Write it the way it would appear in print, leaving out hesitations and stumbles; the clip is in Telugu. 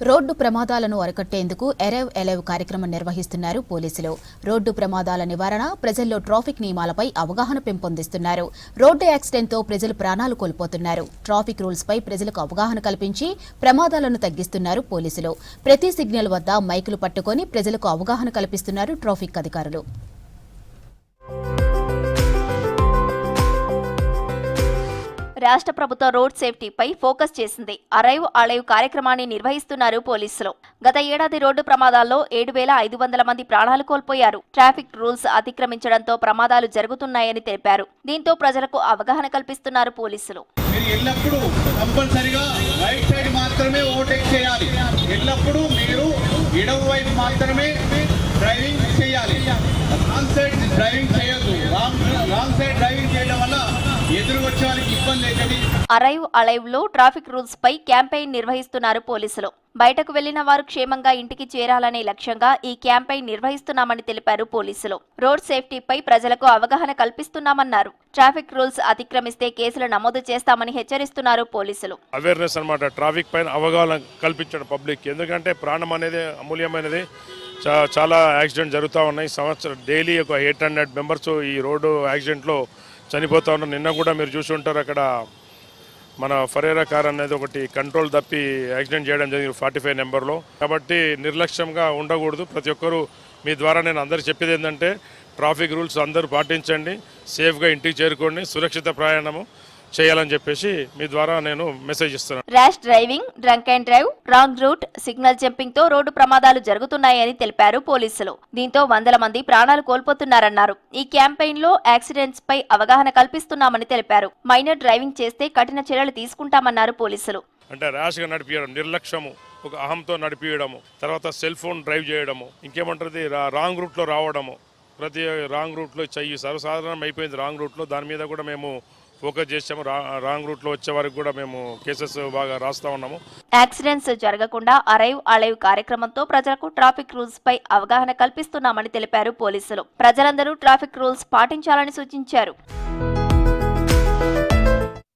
రోడ్డు ప్రమాదాలను అరికట్టేందుకు ఎరైవ్ ఎలైవ్ కార్యక్రమం నిర్వహిస్తున్నారు పోలీసులు. రోడ్డు ప్రమాదాల నివారణ, ప్రజల్లో ట్రాఫిక్ నియమాలపై అవగాహన పెంపొందిస్తున్నారు. రోడ్డు యాక్సిడెంట్తో ప్రజలు ప్రాణాలు కోల్పోతున్నారు. ట్రాఫిక్ రూల్స్ పై ప్రజలకు అవగాహన కల్పించి ప్రమాదాలను తగ్గిస్తున్నారు పోలీసులు. ప్రతి సిగ్నల్ వద్ద మైకులు పట్టుకొని ప్రజలకు అవగాహన కల్పిస్తున్నారు ట్రాఫిక్ అధికారులు. రాష్ట్ర ప్రభుత్వం రోడ్ సేఫ్టీపై ఫోకస్ చేసింది. అరైవ్ అలైవ్ కార్యక్రమాన్ని నిర్వహిస్తున్నారు పోలీసులు. గత ఏడాది రోడ్డు ప్రమాదాల్లో 7,500 మంది ప్రాణాలు కోల్పోయారు. ట్రాఫిక్ రూల్స్ అతిక్రమించడంతో ప్రమాదాలు జరుగుతున్నాయని తెలిపారు. దీంతో ప్రజలకు అవగాహన కల్పిస్తున్నారు పోలీసులు. ఎల్లప్పుడూ కంపల్సరిగా రైట్ సైడ్ మాత్రమే ఓవర్టేక్ చేయాలి. ఎల్లప్పుడూ మీరు ఎడమ వైపు మాత్రమే డ్రైవింగ్ చేయాలి. రాంగ్ సైడ్ డ్రైవింగ్ చేయొద్దు. రాంగ్ సైడ్ డ్రైవింగ్ చేయడం వల్ల ఎదురు వచ్చే వాళ్ళకి ఇబ్బంది అవుతుంది. అరైవ్ అలైవ్ లో ట్రాఫిక్ రూల్స్ పై క్యాంపెయిన్ నిర్వహిస్తున్నారు పోలీసులు. బయటకు వెళ్లిన వారు క్షేమంగా ఇంటికి చేరాలనే లక్ష్యంగా ఈ క్యాంపెయిన్ నిర్వహిస్తున్నామని తెలిపారు పోలీసులు. రోడ్ సేఫ్టీపై ప్రజలకు అవగాహన కల్పిస్తున్నామన్నారు. ట్రాఫిక్ రూల్స్ అతిక్రమిస్తే కేసులు నమోదు చేస్తామని హెచ్చరిస్తున్నారు పోలీసులు. అవేర్నెస్ అన్నమాట, ట్రాఫిక్ పైన అవగాహన కల్పించడం పబ్లిక్. ఎందుకంటే ప్రాణం అనేది అమూల్యమైనది. చాలా యాక్సిడెంట్ జరుగుతూ ఉన్నాయి. సంవత్సరం డైలీ ఒక 800 మెంబర్స్ ఈ రోడ్డు యాక్సిడెంట్లో చనిపోతూ ఉన్నారు. నిన్న కూడా మీరు చూసి ఉంటారు, అక్కడ మన ఫరేరా కార్ అనేది ఒకటి కంట్రోల్ తప్పి యాక్సిడెంట్ చేయడం జరిగింది 45 నెంబర్లో. కాబట్టి నిర్లక్ష్యంగా ఉండకూడదు. ప్రతి ఒక్కరూ మీ ద్వారా నేను అందరూ చెప్పేది ఏంటంటే, ట్రాఫిక్ రూల్స్ అందరూ పాటించండి, సేఫ్గా ఇంటికి చేరుకోండి, సురక్షిత ప్రయాణము చేయాలని చెప్పేసి మీ ద్వారా నేను మెసేజ్ ఇస్తున్నాను. Rash driving, drunk and drive, wrong route, signal jumping తో రోడ్డు ప్రమాదాలు జరుగుతున్నాయని తెలిపారు పోలీసులు. దీంతో వందల మంది ప్రాణాలు కోల్పోతున్నారన్నారు. ఈ క్యాంపెయిన్ లో యాక్సిడెంట్స్ పై అవగాహన కల్పిస్తున్నామని తెలిపారు. మైనర్ డ్రైవింగ్ చేస్తే కఠిన చర్యలు తీసుకుంటామన్నారు పోలీసులు. అంటే ర్యాష్గా నడిపించడం, నిర్లక్ష్యము, ఒక అహంతో నడిపించడము, తర్వాత సెల్ ఫోన్ డ్రైవ్ చేయడము, ఇంకేమంటుంది రాంగ్ రూట్లో రావడము, ప్రతి రాంగ్ రూట్లో చెయ్యి సర్వసాధారణం అయిపోయింది. రాంగ్ రూట్లో దాని మీద కూడా మేము ఫోకస్ చేసాము. రాంగ్ రూట్లో వచ్చే వరకు కూడా మేము కేసెస్ బాగా రాస్తా ఉన్నాము. యాక్సిడెంట్స్ జరగకుండా అరైవ్ అలైవ్ కార్యక్రమంతో ప్రజలకు ట్రాఫిక్ రూల్స్ పై అవగాహన కల్పిస్తున్నామని తెలిపారు పోలీసులు. ప్రజలందరూ ట్రాఫిక్ రూల్స్ పాటించాలని సూచించారు.